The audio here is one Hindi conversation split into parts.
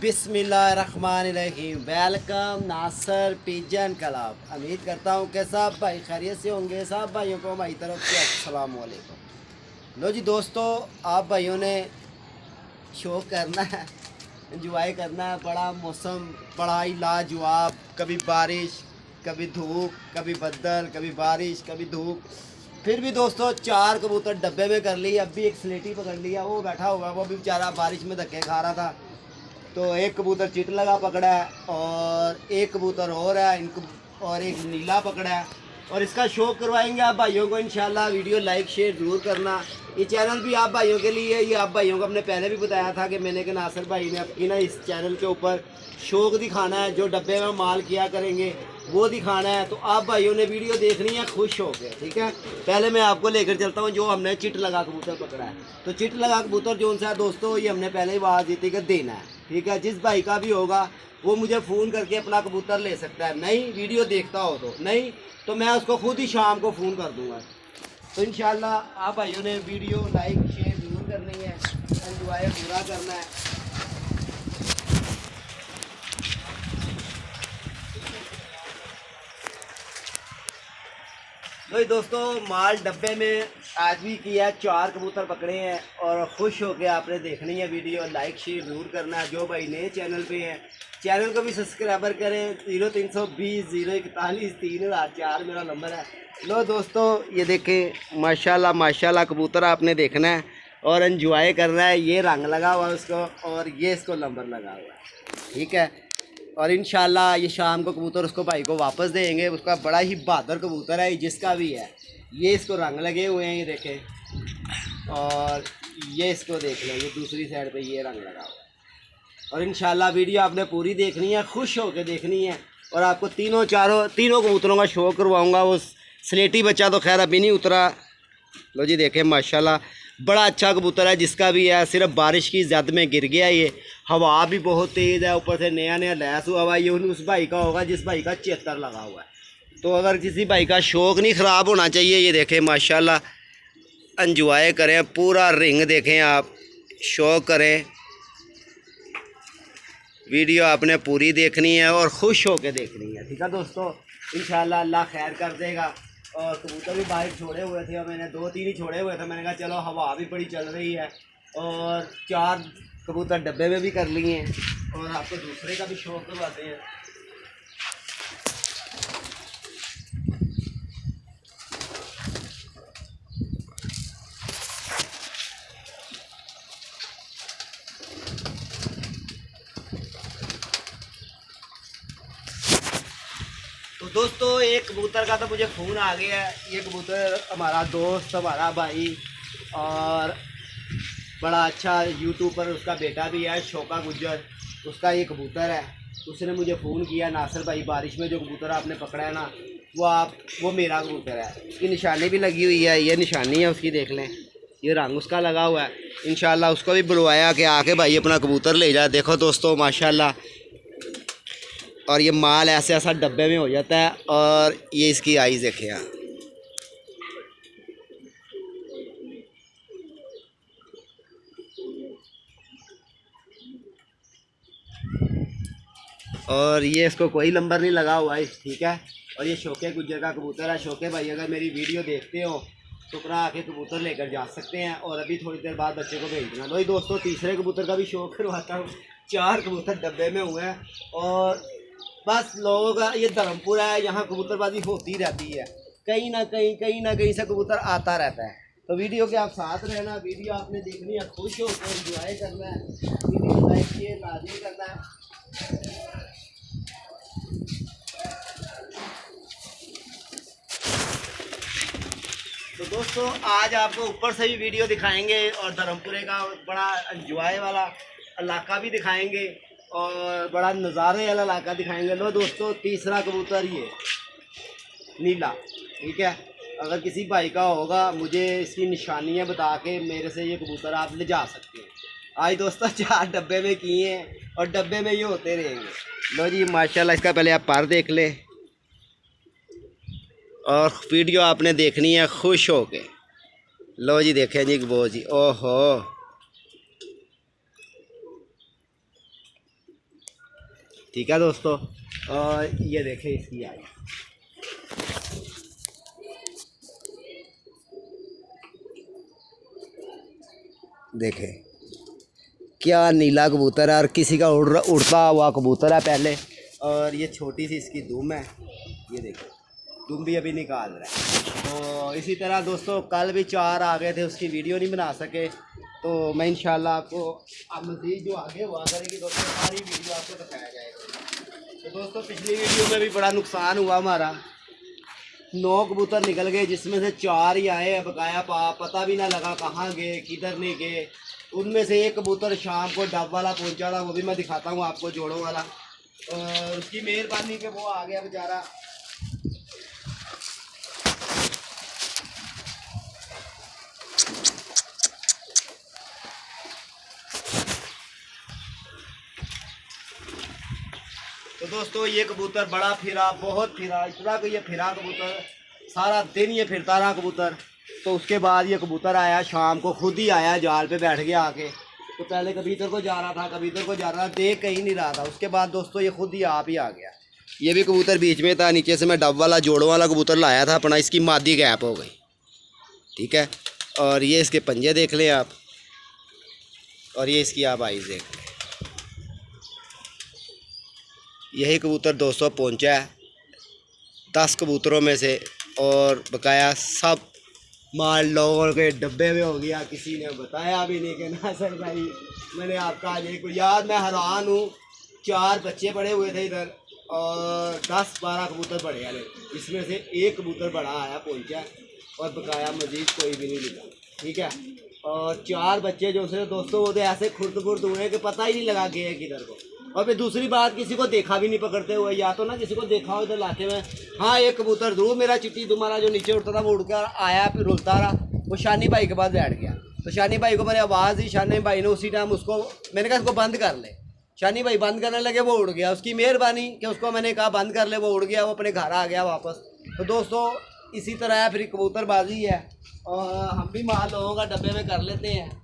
बिस्मिल्लाहिर्रहमानिर्रहीम। वेलकम नासर पिजन क्लब। उम्मीद करता हूँ कि सब भाई खैरियत से होंगे। सब भाइयों को हमारी तरफ से अस्सलाम वालेकुम। लो जी दोस्तों, आप भाइयों ने शो करना है, इंजॉय करना है। बड़ा मौसम बड़ा ही लाजवाब, कभी बारिश कभी धूप, कभी बदल, कभी बारिश कभी धूप। फिर भी दोस्तों 4 कबूतर डब्बे में कर ली। अब भी एक स्लेटी पकड़ लिया, वो बैठा हुआ, वो भी बेचारा बारिश में धक्के खा रहा था। तो एक कबूतर चिट लगा पकड़ा है और एक कबूतर और है इनको, और एक नीला पकड़ा है। और इसका शौक करवाएंगे आप भाइयों को इंशाल्लाह। वीडियो लाइक शेयर ज़रूर करना। ये चैनल भी आप भाइयों के लिए, ये आप भाइयों को अपने पहले भी बताया था कि मैंने कि नासिर भाई ने अपनी ना इस चैनल के ऊपर शौक दिखाना है, जो डब्बे में माल किया करेंगे वो दिखाना है। तो आप भाइयों ने वीडियो देखनी है खुश हो के, ठीक है। पहले मैं आपको लेकर चलता हूँ जो हमने चिट लगा कबूतर पकड़ा है। तो चिट लगा कबूतर जो सा दोस्तों, ये हमने पहले ही बात दी थी कि देना है, ठीक है। जिस भाई का भी होगा वो मुझे फ़ोन करके अपना कबूतर ले सकता है। नहीं वीडियो देखता हो तो, नहीं तो मैं उसको खुद ही शाम को फ़ोन कर दूँगा। तो इंशाल्लाह आप भाइयों ने वीडियो लाइक शेयर ज़रूर करनी है, एंजॉय पूरा करना है। तो दोस्तों माल डब्बे में आज भी किया, 4 कबूतर पकड़े हैं और खुश हो के आपने देखनी है वीडियो। लाइक शेयर ज़रूर करना है। जो भाई नए चैनल पे हैं चैनल को भी सब्सक्राइबर करें। 0320 041 3004 मेरा नंबर है। लो दोस्तों ये देखें, माशाल्लाह माशाल्लाह कबूतर आपने देखना है और एंजॉय करना है। ये रंग लगा हुआ है उसको और ये इसको नंबर लगा हुआ है, ठीक है। और इंशाल्लाह ये शाम को कबूतर उसको भाई को वापस देंगे। उसका बड़ा ही बहादुर कबूतर है, जिसका भी है। ये इसको रंग लगे हुए हैं, ये देखें। और ये इसको देख लें, ये दूसरी साइड पे ये रंग लगा हुआ है। और इंशाल्लाह वीडियो आपने पूरी देखनी है, खुश होकर देखनी है। और आपको तीनों कबूतरों का शो करवाऊँगा। वो स्लेटी बच्चा तो खैर अभी नहीं उतरा। लो जी देखें माशाल्लाह बड़ा अच्छा कबूतर है, जिसका भी है। सिर्फ बारिश की जद में गिर गया ये। हवा भी बहुत तेज़ है, ऊपर से नया नया लैस हुआ हुआ। ये उस भाई का होगा जिस भाई का 76 लगा हुआ है। तो अगर किसी भाई का शौक़ नहीं ख़राब होना चाहिए। ये देखें माशाल्लाह एंजॉय करें, पूरा रिंग देखें आप, शौक़ करें। वीडियो आपने पूरी देखनी है और खुश होकर देखनी है, ठीक है दोस्तों। इंशाल्लाह अल्लाह खैर कर देगा। और कबूतर भी बाहर छोड़े हुए थे और मैंने 2-3 ही छोड़े हुए थे। मैंने कहा चलो हवा भी बड़ी चल रही है और 4 कबूतर डब्बे में भी कर लिए हैं और आपको दूसरे का भी शौक़ करवाते हैं। तो दोस्तों एक कबूतर का तो मुझे फ़ोन आ गया है। ये कबूतर हमारा दोस्त, हमारा भाई और बड़ा अच्छा यूट्यूबर, उसका बेटा भी है शोका गुज्जर, उसका ये कबूतर है। उसने मुझे फ़ोन किया, नासिर भाई बारिश में जो कबूतर आपने पकड़ा है ना, वो मेरा कबूतर है। उसकी निशानी भी लगी हुई है, ये निशानी है उसकी, देख लें। ये रंग उसका लगा हुआ है। इंशाल्लाह उसको भी बुलवाया कि आके भाई अपना कबूतर ले जाए। देखो दोस्तों माशाल्लाह, और ये माल ऐसे ऐसा डब्बे में हो जाता है। और ये इसकी आइज़ देखें यहाँ, और ये इसको कोई नंबर नहीं लगा हुआ है, ठीक है। और ये शोके गुज्जर का कबूतर है। शोके भाई अगर मेरी वीडियो देखते हो तो पूरा आके कबूतर लेकर जा सकते हैं। और अभी थोड़ी देर बाद बच्चे को भेज देना। वही दोस्तों तीसरे कबूतर का भी शौक करवाता हूँ। 4 कबूतर डब्बे में हुए हैं और बस लोगों का ये धर्मपुर है, यहाँ कबूतरबाजी होती रहती है। कहीं ना कहीं से कबूतर आता रहता है। तो वीडियो के आप साथ रहना। वीडियो आपने देखनी है, खुश होकर एंजॉय करना है। वीडियो लाइक शेयर लाजमी करना है। तो दोस्तों आज आपको ऊपर से भी वीडियो दिखाएंगे और धर्मपुरे का बड़ा एंजॉय वाला इलाका भी दिखाएंगे और बड़ा नज़ारे वाला इलाका दिखाएंगे। लो दोस्तों तीसरा कबूतर ये नीला, ठीक है। अगर किसी भाई का होगा मुझे इसकी निशानियाँ बता के मेरे से ये कबूतर आप ले जा सकते हैं। आज दोस्तों 4 डब्बे में किए हैं और डब्बे में ये होते रहेंगे। लो जी माशाल्लाह, इसका पहले आप पर देख लें और वीडियो आपने देखनी है खुश हो के। लो जी देखें जी वो जी, ओहो ठीक है दोस्तों। और ये देखें इसकी आई, देखें क्या नीला कबूतर है, और किसी का उड़ता हुआ कबूतर है पहले। और ये छोटी सी इसकी दुम है, ये देखो दुम भी अभी निकाल रहा है। तो इसी तरह दोस्तों कल भी 4 आ गए थे, उसकी वीडियो नहीं बना सके, तो मैं इंशाल्लाह आपको अब मज़ीद जो आगे हुआ करेगी दोस्तों सारी वीडियो आपको दिखाया जाएगा। तो दोस्तों पिछली वीडियो में भी बड़ा नुकसान हुआ हमारा, 9 कबूतर निकल गए जिसमें से 4 ही आए, बकाया पता भी ना लगा कहाँ गए किधर नहीं गए। उनमें से एक कबूतर शाम को डब वाला पहुंचा था, वो भी मैं दिखाता हूँ आपको, जोड़ों वाला। और उसकी मेहरबानी के वो आ गया बेचारा। तो दोस्तों ये कबूतर बड़ा फिरा, बहुत फिरा, इतना कि ये फिरा कबूतर, सारा दिन ये फिरता रहा कबूतर। तो उसके बाद ये कबूतर आया शाम को, खुद ही आया, जाल पे बैठ गया आके। तो पहले कबूतर को जा रहा था, कबूतर को जा रहा था, देख कहीं नहीं रहा था। उसके बाद दोस्तों ये खुद ही आप ही आ गया। ये भी कबूतर बीच में था, नीचे से मैं डब वाला जोड़ों वाला कबूतर लाया था अपना, इसकी मादी गैप हो गई, ठीक है। और ये इसके पंजे देख लें आप, और ये इसकी आप आइज़ देख लें। यही कबूतर दोस्तों पहुंचा है 10 कबूतरों में से, और बकाया सब माल लोगों के डब्बे में हो गया, किसी ने बताया भी नहीं कि नासिर भाई मैंने आपका आज एक याद, मैं हैरान हूँ। 4 बच्चे पड़े हुए थे इधर और 10-12 कबूतर पड़े आए, इसमें से एक कबूतर बड़ा आया पहुंचा, और बकाया मजीद कोई भी नहीं मिला, ठीक है। और 4 बच्चे जो से दोस्तों वो तो ऐसे खुर्द खुर्द हुए कि पता ही नहीं लगा गए किधर को। और फिर दूसरी बात, किसी को देखा भी नहीं पकड़ते हुए, या तो ना किसी को देखा हो इधर इलाके में। हाँ एक कबूतर जरूर मेरा चिट्टी तुम्हारा जो नीचे उड़ता था वो उड़ कर आया, फिर रुलता रहा, वो शानी भाई के पास बैठ गया। तो शानी भाई को मैंने आवाज़ दी, शानी भाई ने उसी टाइम उसको, मैंने कहा इसको बंद कर ले। शानी भाई बंद करने लगे, वो उड़ गया। उसकी मेहरबानी कि उसको मैंने कहा बंद कर ले, वो उड़ गया, वो अपने घर आ गया वापस। तो दोस्तों इसी तरह है, फिर कबूतरबाजी है, और हम भी माल लोगों का डब्बे में कर लेते हैं।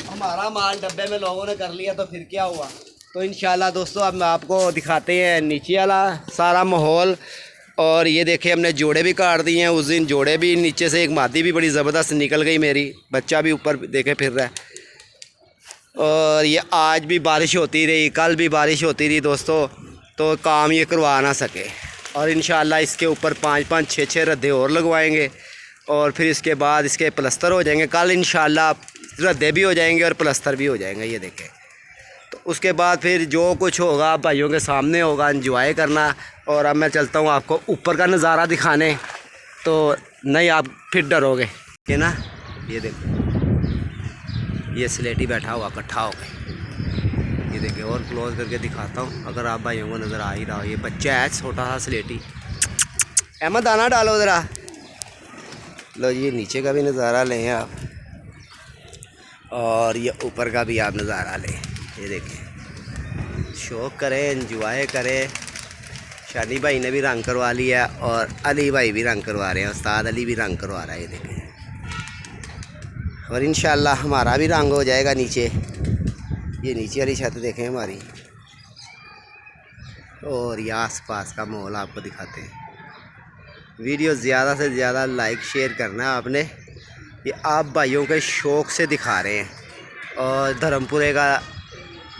हमारा माल डब्बे में लोगों ने कर लिया तो फिर क्या हुआ। तो इंशाल्लाह दोस्तों अब मैं आपको दिखाते हैं नीचे वाला सारा माहौल। और ये देखे हमने जोड़े भी काट दिए हैं उस दिन, जोड़े भी नीचे से, एक मादी भी बड़ी ज़बरदस्त निकल गई मेरी, बच्चा भी ऊपर देखे फिर रहा है। और ये आज भी बारिश होती रही, कल भी बारिश होती रही दोस्तों, तो काम ये करवा ना सके। और इंशाल्लाह इसके ऊपर 5-5, 6-6 रद्दे और लगवाएंगे, और फिर इसके बाद इसके प्लस्तर हो जाएंगे। कल इंशाल्लाह रद्दे भी हो जाएंगे और प्लस्तर भी हो जाएंगे, ये देखें। तो उसके बाद फिर जो कुछ होगा भाइयों के सामने होगा, एंजॉय करना। और अब मैं चलता हूँ आपको ऊपर का नज़ारा दिखाने, तो नहीं आप फिर डरोगे कि ना। ये देखो ये स्लेटी बैठा हुआ इकट्ठा हो गए, ये देखिए, और क्लोज करके दिखाता हूँ अगर आप भाइयों को नज़र आ ही रहा हो। ये बच्चा है छोटा सा स्लेटी, अहमद दाना डालो ज़रा। लो ये नीचे का भी नज़ारा लें आप, और ये ऊपर का भी आप नज़ारा लें। ये देखें, शौक़ करें, एंजॉय करें। शादी भाई ने भी रंग करवा लिया, और अली भाई भी रंग करवा रहे हैं, उस्ताद अली भी रंग करवा रहा है, ये देखें। और इंशाल्लाह हमारा भी रंग हो जाएगा नीचे। ये नीचे वाली छत देखें हमारी, और ये आस पास का माहौल आपको दिखाते हैं। वीडियो ज़्यादा से ज़्यादा लाइक शेयर करना है आपने, ये आप भाइयों के शौक़ से दिखा रहे हैं। और धर्मपुरे का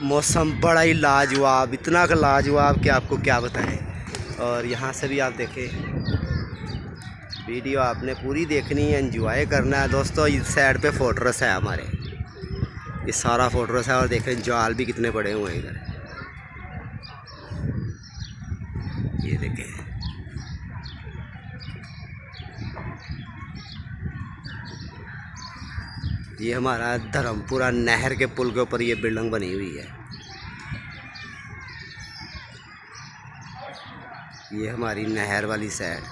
मौसम बड़ा ही लाजवाब, इतना का लाजवाब कि आपको क्या बताएं। और यहाँ से भी आप देखें, वीडियो आपने पूरी देखनी है, एंजॉय करना है दोस्तों। इस साइड पे फोर्ट्रेस है हमारे, ये सारा फोर्ट्रेस है। और देखें जाल भी कितने बड़े हुए हैं इधर, ये देखें। ये हमारा धर्मपुरा नहर के पुल के ऊपर ये बिल्डिंग बनी हुई है। ये हमारी नहर वाली साइड,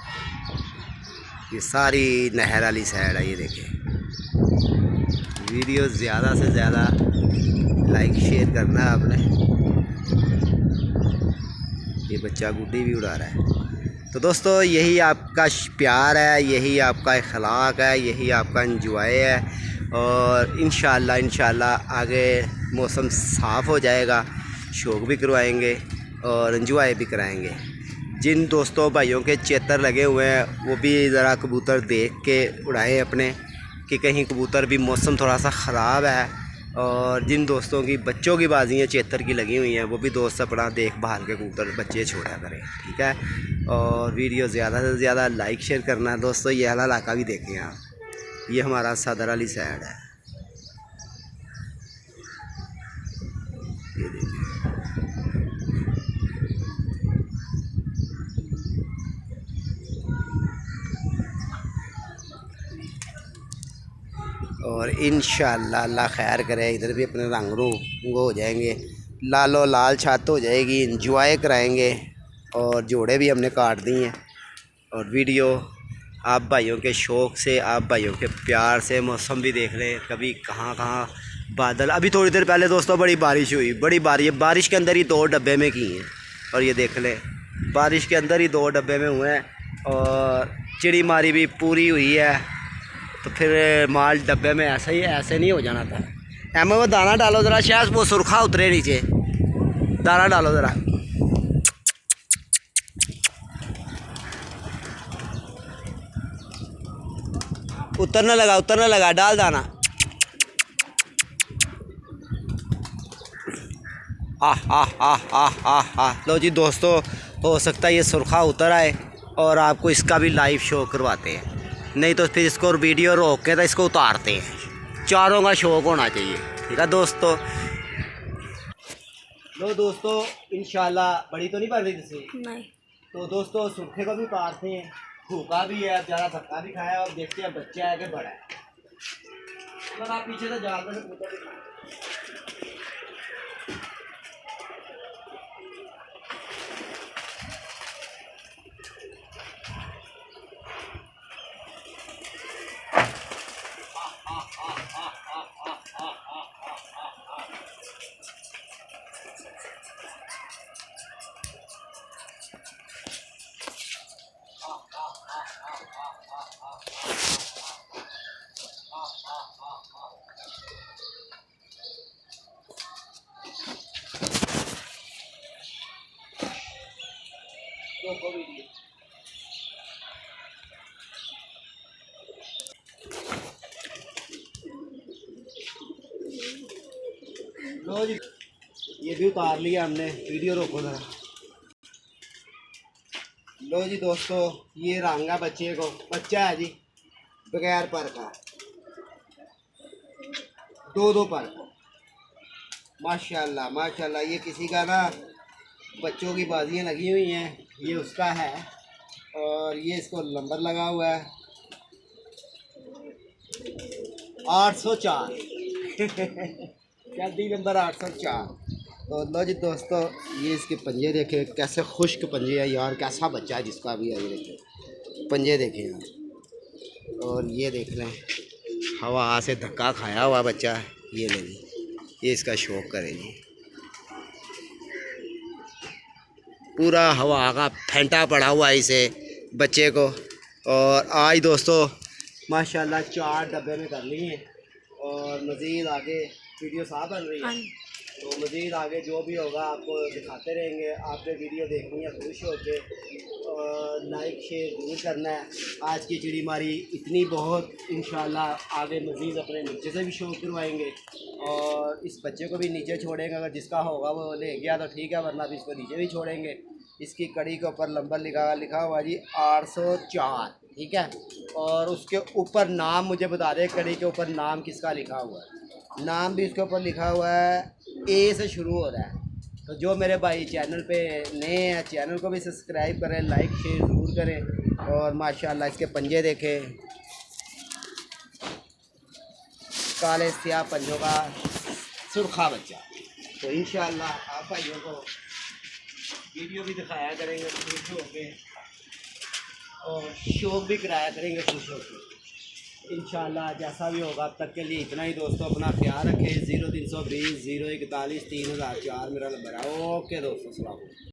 ये सारी नहर वाली साइड है, ये देखें। वीडियो ज़्यादा से ज़्यादा लाइक शेयर करना है आपने। ये बच्चा गुड्डी भी उड़ा रहा है। तो दोस्तों यही आपका प्यार है, यही आपका अखलाक है, यही आपका एंजॉय है। और इंशाल्लाह आगे मौसम साफ़ हो जाएगा, शौक भी करवाएंगे और एंजॉय भी कराएंगे। जिन दोस्तों भाइयों के चेतर लगे हुए हैं वो भी ज़रा कबूतर देख के उड़ाएं अपने, कि कहीं कबूतर भी मौसम थोड़ा सा ख़राब है। और जिन दोस्तों की बच्चों की बाजियाँ चेतर की लगी हुई हैं वो भी दोस्त अपना देख भाल के कबूतर बच्चे छोड़ा करें, ठीक है। और वीडियो ज़्यादा से ज़्यादा लाइक शेयर करना दोस्तों। ये वाला इलाका भी देखें आप, ये हमारा सदर वाली साइड है, ये देखिए। और इंशाअल्लाह अल्लाह खैर करे, इधर भी अपने रंग रूप हो जाएंगे, लालो लाल छत हो जाएगी, इंजॉय कराएंगे। और जोड़े भी हमने काट दिए हैं। और वीडियो आप भाइयों के शौक़ से, आप भाइयों के प्यार से, मौसम भी देख रहे हैं कभी कहाँ कहाँ बादल। अभी थोड़ी देर पहले दोस्तों बड़ी बारिश हुई, बड़ी बारिश के अंदर ही 2 डब्बे में की हैं। और ये देख लें, बारिश के अंदर ही 2 डब्बे में हुए हैं। और चिड़ी मारी भी पूरी हुई है, तो फिर माल डब्बे में ऐसे नहीं हो जाना था। एम वो दाना डालो ज़रा, शायद वो सुरखा उतरे नीचे, दाना डालो ज़रा। उतरने लगा, डाल दाना। लो जी दोस्तों, हो सकता है ये सुरखा उतर आए और आपको इसका भी लाइव शो करवाते हैं, नहीं तो फिर इसको वीडियो रोक के तो इसको उतारते हैं। चारों का शौक होना चाहिए, ठीक है दोस्तों। लो दोस्तों, इंशाल्लाह बड़ी तो नहीं पड़ रही थी नहीं, तो दोस्तों सूखे को भी उतारते हैं, भूखा भी है, ज़्यादा धक्का भी खाया। और देखते हैं बच्चा है कि बड़ा है। मतलब आप पीछे से जाल में लो जी, ये भी उतार लिया हमने। वीडियो रोको जरा। लो जी दोस्तों, ये रंगा बच्चे को, बच्चा है जी बगैर पर का, 2 पर। माशाल्लाह माशाल्लाह। ये किसी का ना बच्चों की बाजियाँ लगी हुई हैं, ये उसका है। और ये इसको नंबर लगा हुआ है 804 कैदी नंबर 804। तो लो जी दोस्तों, ये इसके पंजे देखे कैसे खुश्क पंजे है यार, कैसा बच्चा है जिसका भी है। ये देखें पंजे देखें यार। और ये देख लें, हवा से धक्का खाया हुआ बच्चा है। ये ले जी, ये इसका शौक करेगी, पूरा हवा का फेंटा पड़ा हुआ है इसे बच्चे को। और आज दोस्तों माशाल्लाह 4 डब्बे में कर लिए हैं। और मज़ीद आगे वीडियो साफ बन रही है, तो मज़ीद आगे जो भी होगा आपको दिखाते रहेंगे। आपने वीडियो देखनी है खुश होके, और लाइक शेयर ज़रूर करना है। आज की चिड़ी मारी इतनी बहुत, इंशाल्लाह आगे मज़ीद अपने नीचे से भी शौक करवाएंगे। और इस बच्चे को भी नीचे छोड़ेंगे, अगर जिसका होगा वो ले गया तो ठीक है, वरना भी इसको नीचे भी छोड़ेंगे। इसकी कड़ी के ऊपर नंबर लिखा हुआ जी 804, ठीक है। और उसके ऊपर नाम मुझे बता दें, कड़ी के ऊपर नाम किसका लिखा हुआ है। नाम भी इसके ऊपर लिखा हुआ है, ए से शुरू हो रहा है। तो जो मेरे भाई चैनल पे नए हैं, चैनल को भी सब्सक्राइब करें, लाइक शेयर ज़रूर करें। और माशाल्लाह इसके पंजे देखें, काले स्याह पंजों का सुरखा बच्चा। तो इंशाल्लाह आप भाइयों को वीडियो भी दिखाया करेंगे खुश होके, और शौक भी कराया करेंगे खुश होके। इंशाल्लाह जैसा भी होगा, अब तक के लिए इतना ही दोस्तों। अपना ख्याल रखें। 0320 041 3004 मेरा नंबर है। ओके दोस्तों, अस्सलाम वालेकुम।